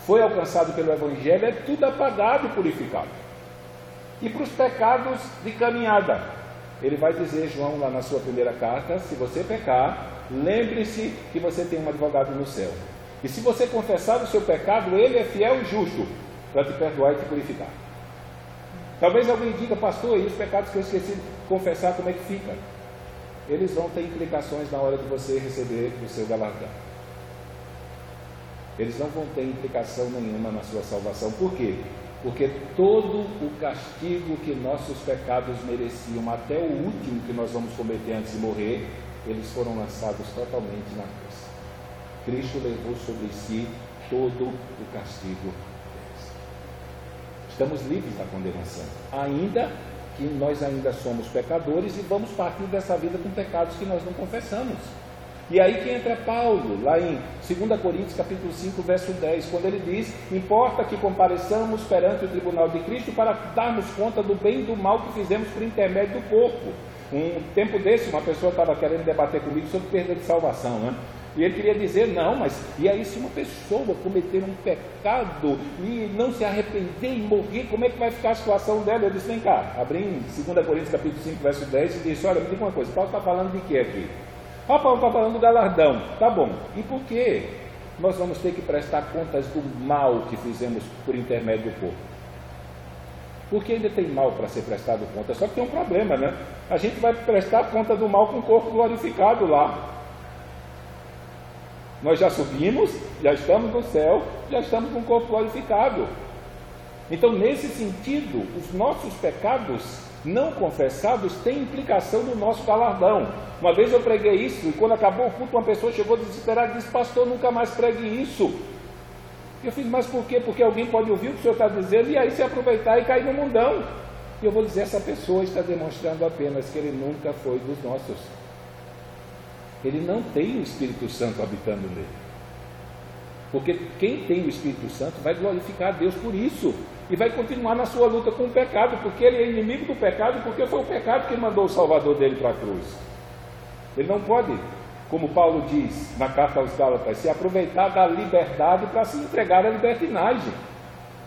foi alcançado pelo Evangelho, é tudo apagado e purificado. E para os pecados de caminhada, ele vai dizer, João, lá na sua primeira carta: se você pecar, lembre-se que você tem um advogado no céu. E se você confessar o seu pecado, ele é fiel e justo para te perdoar e te purificar. Talvez alguém diga, pastor, e os pecados que eu esqueci de confessar, como é que fica? Eles vão ter implicações na hora de você receber o seu galardão. Eles não vão ter implicação nenhuma na sua salvação. Por quê? Porque todo o castigo que nossos pecados mereciam, até o último que nós vamos cometer antes de morrer, eles foram lançados totalmente na cruz. Cristo levou sobre si todo o castigo deles. Estamos livres da condenação, ainda que nós ainda somos pecadores e vamos partir dessa vida com pecados que nós não confessamos. E aí que entra Paulo, lá em 2 Coríntios capítulo 5, verso 10, quando ele diz: importa que compareçamos perante o tribunal de Cristo para darmos conta do bem e do mal que fizemos por intermédio do corpo. Um tempo desse, uma pessoa estava querendo debater comigo sobre perda de salvação, né? E ele queria dizer, não, mas e aí se uma pessoa cometer um pecado e não se arrepender e morrer, como é que vai ficar a situação dela? Eu disse, vem cá, abri em 2 Coríntios capítulo 5, verso 10 e disse, olha, me diga uma coisa, Paulo está falando de quê aqui? Paulo está falando do galardão, tá bom, e por quê? Nós vamos ter que prestar contas do mal que fizemos por intermédio do corpo. Porque ainda tem mal para ser prestado conta, só que tem um problema, né? A gente vai prestar conta do mal com o corpo glorificado lá. Nós já subimos, já estamos no céu, já estamos com o corpo glorificado. Então, nesse sentido, os nossos pecados não confessados têm implicação no nosso galardão. Uma vez eu preguei isso, e quando acabou o culto, uma pessoa chegou desesperada e disse, pastor, nunca mais pregue isso. Eu fiz, mas por quê? Porque alguém pode ouvir o que o senhor está dizendo e aí se aproveitar e cair no mundão. E eu vou dizer, essa pessoa está demonstrando apenas que ele nunca foi dos nossos. Ele não tem o Espírito Santo habitando nele. Porque quem tem o Espírito Santo vai glorificar a Deus por isso. E vai continuar na sua luta com o pecado, porque ele é inimigo do pecado, porque foi o pecado que mandou o Salvador dele para a cruz. Ele não pode, como Paulo diz na carta aos Gálatas, se aproveitar da liberdade para se entregar à libertinagem.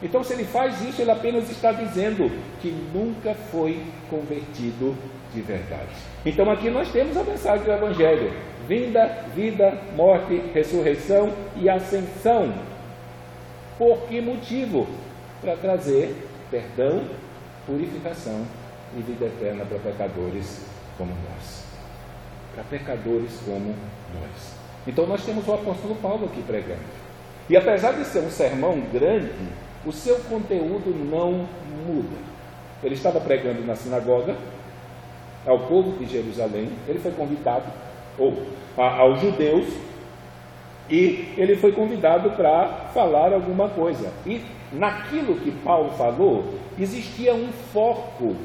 Então, se ele faz isso, ele apenas está dizendo que nunca foi convertido de verdade. Então, aqui nós temos a mensagem do Evangelho: vinda, vida, morte, ressurreição e ascensão. Por que motivo? Para trazer perdão, purificação e vida eterna para pecadores como nós. Para pecadores como nós. Então, nós temos o apóstolo Paulo aqui pregando. E apesar de ser um sermão grande, o seu conteúdo não muda. Ele estava pregando na sinagoga ao povo de Jerusalém. Ele foi convidado, aos judeus, e ele foi convidado para falar alguma coisa. E naquilo que Paulo falou, existia um foco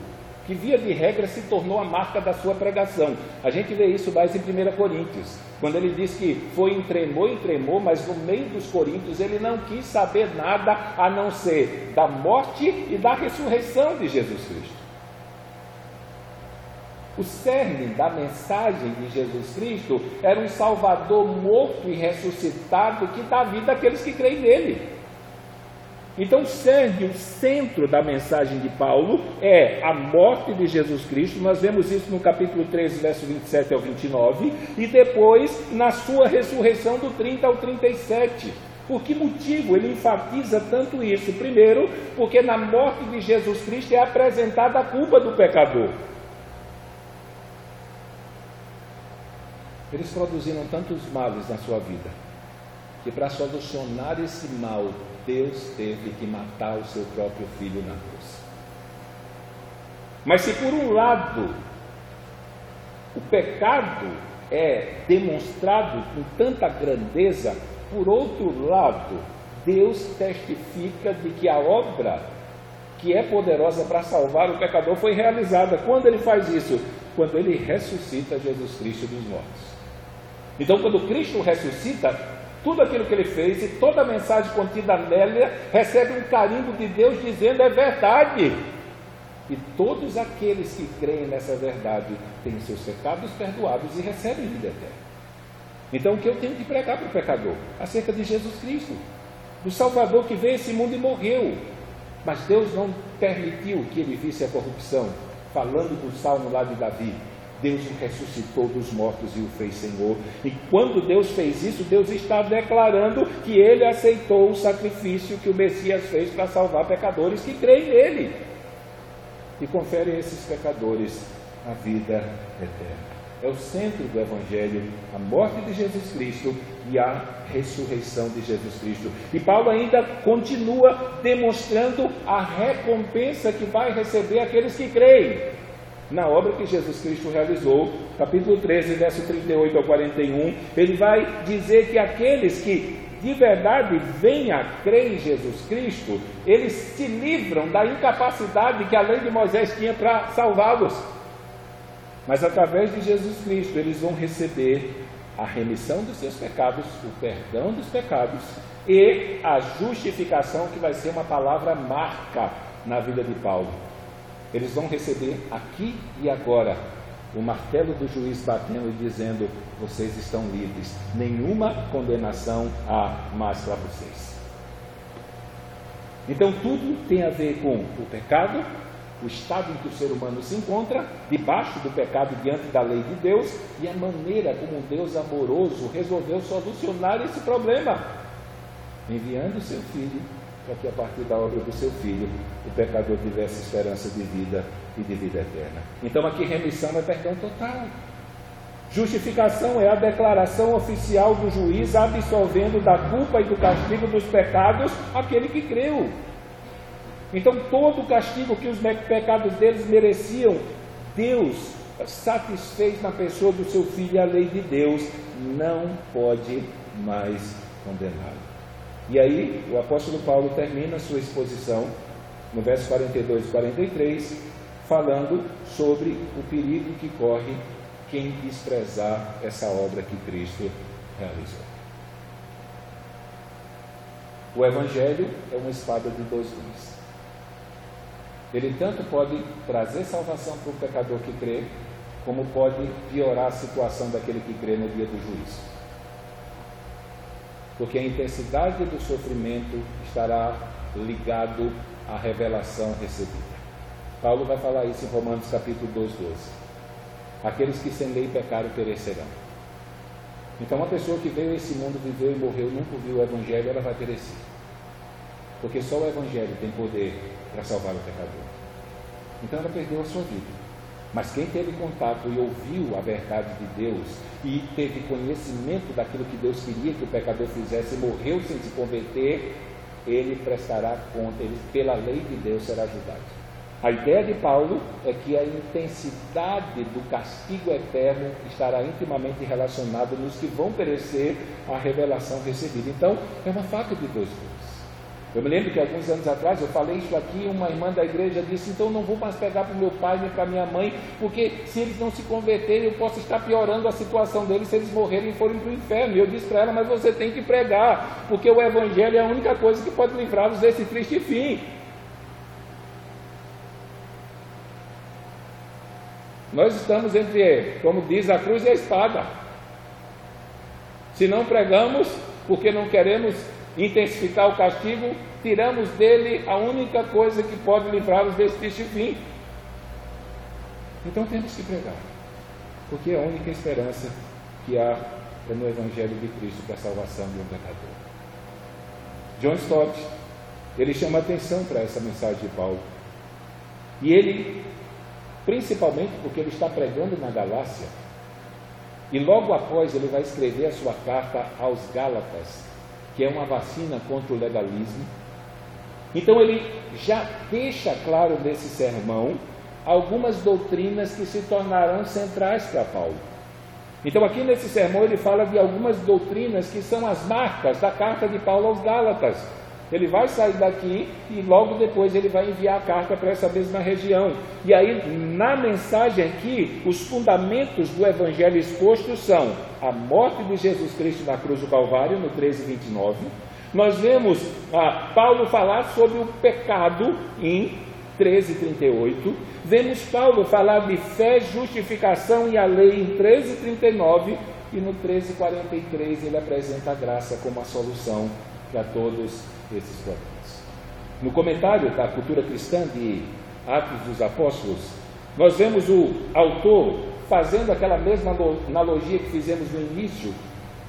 que, via de regra, se tornou a marca da sua pregação. A gente vê isso mais em 1 Coríntios, quando ele diz que foi em tremor, mas no meio dos coríntios ele não quis saber nada a não ser da morte e da ressurreição de Jesus Cristo. O cerne da mensagem de Jesus Cristo era um Salvador morto e ressuscitado que dá vida àqueles que creem nele. Então o cerne, o centro da mensagem de Paulo é a morte de Jesus Cristo. Nós vemos isso no capítulo 13, verso 27 ao 29, e depois na sua ressurreição do 30 ao 37. Por que motivo ele enfatiza tanto isso? Primeiro, porque na morte de Jesus Cristo é apresentada a culpa do pecador. Eles produziram tantos males na sua vida, que para solucionar esse mal, Deus teve que matar o seu próprio filho na cruz. Mas se por um lado o pecado é demonstrado com tanta grandeza, por outro lado, Deus testifica de que a obra que é poderosa para salvar o pecador foi realizada. Quando ele faz isso? Quando ele ressuscita Jesus Cristo dos mortos. Então, quando Cristo ressuscita, tudo aquilo que ele fez e toda a mensagem contida nela recebe um carimbo de Deus dizendo: é verdade. E todos aqueles que creem nessa verdade têm seus pecados perdoados e recebem vida eterna. Então, o que eu tenho que pregar para o pecador? Acerca de Jesus Cristo, do Salvador que veio a esse mundo e morreu. Mas Deus não permitiu que ele visse a corrupção. Falando do salmo lá de Davi, Deus o ressuscitou dos mortos e o fez Senhor. E quando Deus fez isso, Deus está declarando que ele aceitou o sacrifício que o Messias fez para salvar pecadores que creem nele. e confere a esses pecadores a vida eterna. É o centro do Evangelho, a morte de Jesus Cristo e a ressurreição de Jesus Cristo. E Paulo ainda continua demonstrando a recompensa que vai receber aqueles que creem na obra que Jesus Cristo realizou. Capítulo 13, verso 38 ao 41, ele vai dizer que aqueles que de verdade vêm a crer em Jesus Cristo, eles se livram da incapacidade que a lei de Moisés tinha para salvá-los. Mas através de Jesus Cristo eles vão receber a remissão dos seus pecados, o perdão dos pecados e a justificação, que vai ser uma palavra marca na vida de Paulo. Eles vão receber aqui e agora o martelo do juiz batendo e dizendo: vocês estão livres, nenhuma condenação há mais para vocês. Então tudo tem a ver com o pecado, o estado em que o ser humano se encontra, debaixo do pecado diante da lei de Deus, e a maneira como um Deus amoroso resolveu solucionar esse problema, enviando o seu Filho, para que a partir da obra do seu Filho, o pecador tivesse esperança de vida e de vida eterna. Então aqui remissão é perdão total. Justificação é a declaração oficial do juiz absolvendo da culpa e do castigo dos pecados aquele que creu. Então todo o castigo que os pecados deles mereciam, Deus satisfez na pessoa do seu Filho. A lei de Deus não pode mais condená-lo. E aí o apóstolo Paulo termina sua exposição no verso 42 e 43, falando sobre o perigo que corre quem desprezar essa obra que Cristo realizou. O Evangelho é uma espada de dois gumes. Ele tanto pode trazer salvação para o pecador que crê, como pode piorar a situação daquele que crê no dia do juízo. Porque a intensidade do sofrimento estará ligado à revelação recebida. Paulo vai falar isso em Romanos capítulo 12. Aqueles que sem lei pecaram perecerão. Então uma pessoa que veio a esse mundo, viveu e morreu, nunca ouviu o Evangelho, ela vai perecer. Porque só o Evangelho tem poder para salvar o pecador. Então ela perdeu a sua vida. Mas quem teve contato e ouviu a verdade de Deus e teve conhecimento daquilo que Deus queria que o pecador fizesse e morreu sem se converter, ele prestará conta, ele pela lei de Deus será ajudado. A ideia de Paulo é que a intensidade do castigo eterno estará intimamente relacionada nos que vão perecer à revelação recebida. Então é uma faca de dois gumes. Eu me lembro que alguns anos atrás eu falei isso aqui, uma irmã da igreja disse: então não vou mais pegar para o meu pai nem para minha mãe, porque se eles não se converterem, eu posso estar piorando a situação deles se eles morrerem e forem para o inferno. E eu disse para ela: mas você tem que pregar, porque o Evangelho é a única coisa que pode livrá-los desse triste fim. Nós estamos entre, como diz, a cruz e a espada. Se não pregamos, porque não queremos intensificar o castigo, tiramos dele a única coisa que pode livrá-los desse triste fim. Então temos que pregar, porque é a única esperança que há é no Evangelho de Cristo para a salvação de um pecador. John Stott, ele chama atenção para essa mensagem de Paulo, e ele, principalmente porque ele está pregando na Galácia, e logo após ele vai escrever a sua carta aos Gálatas, que é uma vacina contra o legalismo. Então ele já deixa claro nesse sermão algumas doutrinas que se tornarão centrais para Paulo. Então aqui nesse sermão ele fala de algumas doutrinas que são as marcas da carta de Paulo aos Gálatas. Ele vai sair daqui e logo depois ele vai enviar a carta para essa mesma região. E aí, na mensagem aqui, os fundamentos do Evangelho expostos são a morte de Jesus Cristo na cruz do Calvário, no 13:29. Nós vemos Paulo falar sobre o pecado em 13:38. Vemos Paulo falar de fé, justificação e a lei em 13:39. E no 13:43 ele apresenta a graça como a solução para todos esses problemas. No comentário da cultura cristã de Atos dos Apóstolos, nós vemos o autor fazendo aquela mesma analogia que fizemos no início,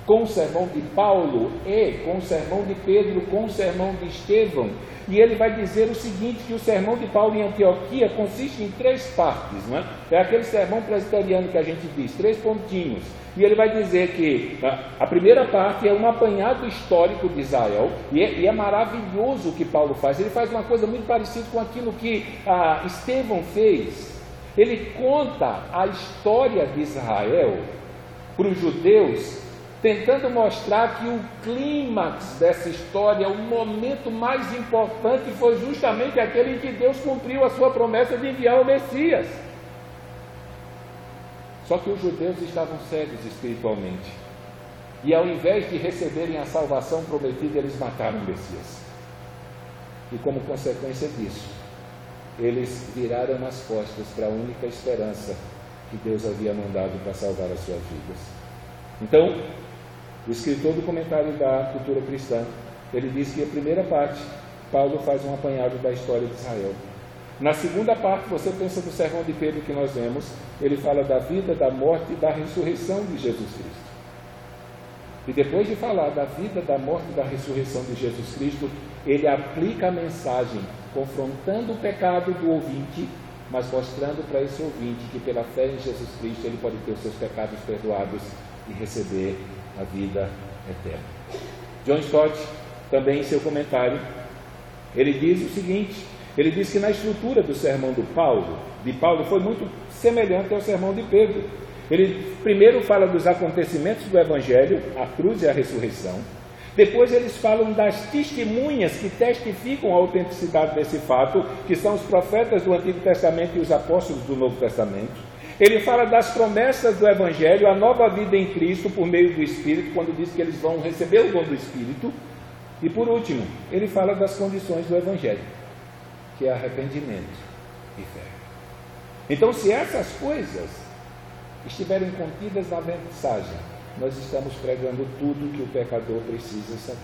com o sermão de Paulo e com o sermão de Pedro, com o sermão de Estevão. E ele vai dizer o seguinte, que o sermão de Paulo em Antioquia consiste em 3 partes, não é? É aquele sermão presbiteriano que a gente diz, 3 pontinhos. E ele vai dizer que a primeira parte é um apanhado histórico de Israel, e é maravilhoso o que Paulo faz. Ele faz uma coisa muito parecida com aquilo que Estevão fez. Ele conta a história de Israel para os judeus, tentando mostrar que o clímax dessa história, o momento mais importante, foi justamente aquele em que Deus cumpriu a sua promessa de enviar o Messias. Só que os judeus estavam cegos espiritualmente, e ao invés de receberem a salvação prometida, eles mataram o Messias. E como consequência disso, eles viraram as costas para a única esperança que Deus havia mandado para salvar as suas vidas. Então, o escritor do comentário da cultura cristã, ele diz que a primeira parte, Paulo faz um apanhado da história de Israel. Na segunda parte, você pensa no sermão de Pedro que nós vemos, ele fala da vida, da morte e da ressurreição de Jesus Cristo. E depois de falar da vida, da morte e da ressurreição de Jesus Cristo, ele aplica a mensagem, confrontando o pecado do ouvinte, mas mostrando para esse ouvinte que pela fé em Jesus Cristo ele pode ter os seus pecados perdoados e receber a vida eterna. John Stott, também em seu comentário, ele diz o seguinte, ele diz que na estrutura do sermão de Paulo foi muito semelhante ao sermão de Pedro. Ele primeiro fala dos acontecimentos do Evangelho, a cruz e a ressurreição. Depois eles falam das testemunhas que testificam a autenticidade desse fato, que são os profetas do Antigo Testamento e os apóstolos do Novo Testamento. Ele fala das promessas do Evangelho, a nova vida em Cristo por meio do Espírito, quando diz que eles vão receber o dom do Espírito. E por último, ele fala das condições do Evangelho, que é arrependimento e fé. Então, se essas coisas estiverem contidas na mensagem, nós estamos pregando tudo que o pecador precisa saber,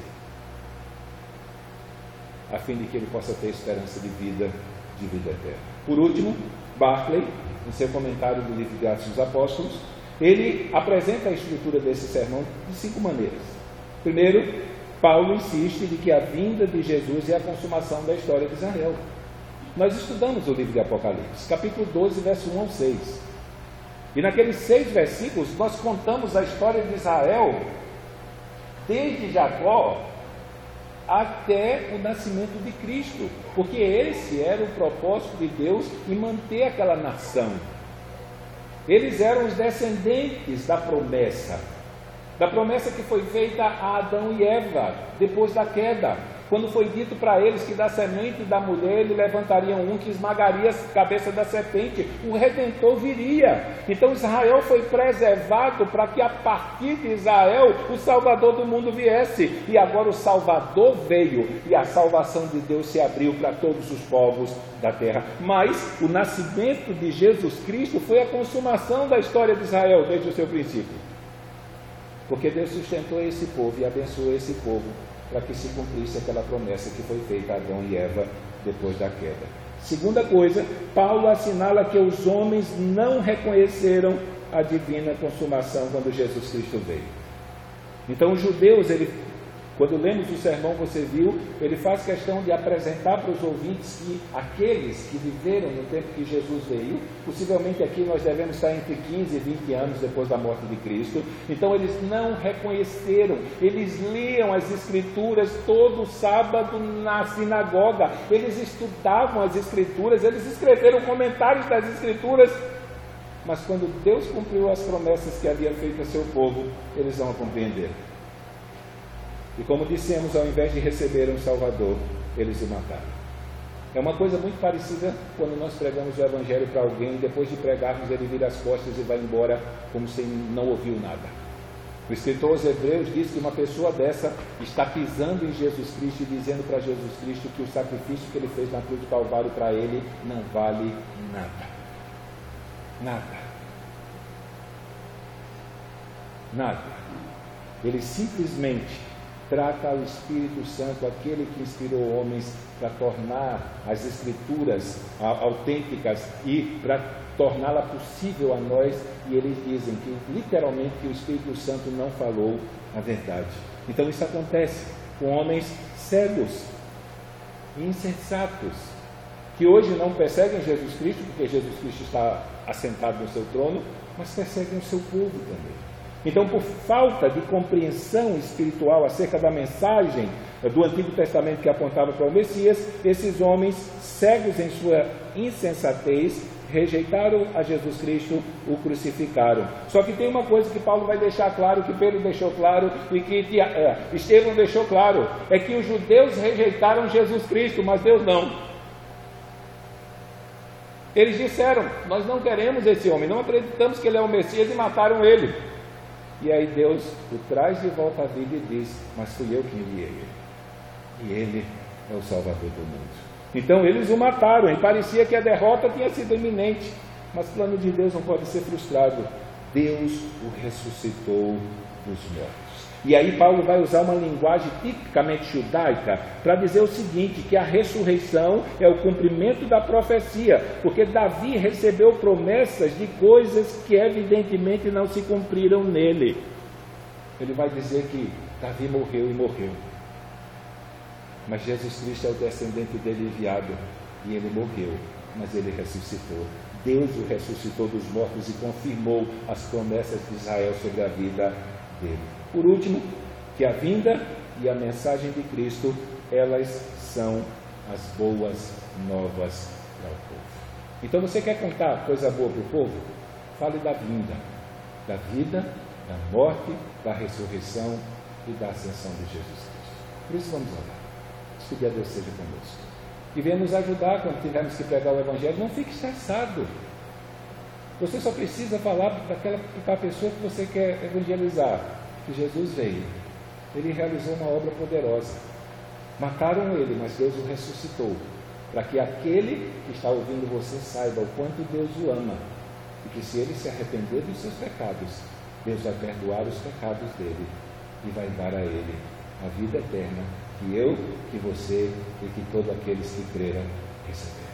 a fim de que ele possa ter esperança de vida eterna. Por último, Barclay, em seu comentário do livro de Atos dos Apóstolos, ele apresenta a estrutura desse sermão de 5 maneiras. Primeiro, Paulo insiste de que a vinda de Jesus é a consumação da história de Israel. Nós estudamos o livro de Apocalipse, capítulo 12, verso 1 ao 6. E naqueles 6 versículos nós contamos a história de Israel desde Jacó até o nascimento de Cristo, porque esse era o propósito de Deus em manter aquela nação. Eles eram os descendentes da promessa que foi feita a Adão e Eva depois da queda, quando foi dito para eles que da semente da mulher ele levantariam um que esmagaria a cabeça da serpente, o Redentor viria. Então Israel foi preservado para que a partir de Israel o Salvador do mundo viesse, e agora o Salvador veio e a salvação de Deus se abriu para todos os povos da terra. Mas o nascimento de Jesus Cristo foi a consumação da história de Israel desde o seu princípio, porque Deus sustentou esse povo e abençoou esse povo para que se cumprisse aquela promessa que foi feita a Adão e Eva depois da queda. Segunda coisa, Paulo assinala que os homens não reconheceram a divina consumação quando Jesus Cristo veio. Então os judeus, quando lemos o sermão, você viu, ele faz questão de apresentar para os ouvintes que aqueles que viveram no tempo que Jesus veio, possivelmente aqui nós devemos estar entre 15 e 20 anos depois da morte de Cristo, então eles não reconheceram, eles liam as Escrituras todo sábado na sinagoga, eles estudavam as Escrituras, eles escreveram comentários das Escrituras, mas quando Deus cumpriu as promessas que havia feito a seu povo, eles não a compreenderam. E como dissemos, ao invés de receber um Salvador, eles o mataram. É uma coisa muito parecida quando nós pregamos o Evangelho para alguém, e depois de pregarmos ele vira as costas e vai embora como se não ouviu nada. O escritor aos Hebreus diz que uma pessoa dessa está pisando em Jesus Cristo e dizendo para Jesus Cristo que o sacrifício que ele fez na cruz do Calvário para ele não vale nada. Nada. Nada. Ele simplesmente trata o Espírito Santo, aquele que inspirou homens para tornar as Escrituras autênticas e para torná-la possível a nós, e eles dizem que literalmente que o Espírito Santo não falou a verdade. Então isso acontece com homens cegos, insensatos, que hoje não perseguem Jesus Cristo, porque Jesus Cristo está assentado no seu trono, mas perseguem o seu povo também. Então, por falta de compreensão espiritual acerca da mensagem do Antigo Testamento que apontava para o Messias, esses homens cegos em sua insensatez rejeitaram a Jesus Cristo, o crucificaram. Só que tem uma coisa que Paulo vai deixar claro, que Pedro deixou claro e que Estevão deixou claro, é que os judeus rejeitaram Jesus Cristo, mas Deus não. Eles disseram: nós não queremos esse homem, não acreditamos que ele é o Messias, e mataram ele. E aí Deus o traz de volta à vida e diz: mas fui eu que enviei ele, e ele é o Salvador do mundo. Então eles o mataram, e parecia que a derrota tinha sido iminente, mas o plano de Deus não pode ser frustrado. Deus o ressuscitou dos mortos. E aí Paulo vai usar uma linguagem tipicamente judaica para dizer o seguinte, que a ressurreição é o cumprimento da profecia, porque Davi recebeu promessas de coisas que evidentemente não se cumpriram nele. Ele vai dizer que Davi morreu e morreu, mas Jesus Cristo é o descendente dele enviado, e ele morreu, mas ele ressuscitou. Deus o ressuscitou dos mortos e confirmou as promessas de Israel sobre a vida dele. Por último, que a vinda e a mensagem de Cristo, elas são as boas novas para o povo. Então, você quer contar coisa boa para o povo? Fale da vinda, da vida, da morte, da ressurreição e da ascensão de Jesus Cristo. Por isso vamos orar. Que Deus seja conosco e venha nos ajudar quando tivermos que pregar o Evangelho. Não fique estressado. Você só precisa falar para a pessoa que você quer evangelizar que Jesus veio, ele realizou uma obra poderosa. Mataram ele, mas Deus o ressuscitou, para que aquele que está ouvindo você saiba o quanto Deus o ama, e que se ele se arrepender dos seus pecados, Deus vai perdoar os pecados dele e vai dar a ele a vida eterna, que eu, que você e que todos aqueles que creram receberão.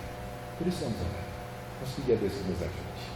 Por isso vamos orar. Vamos pedir a Deus que nos ajude.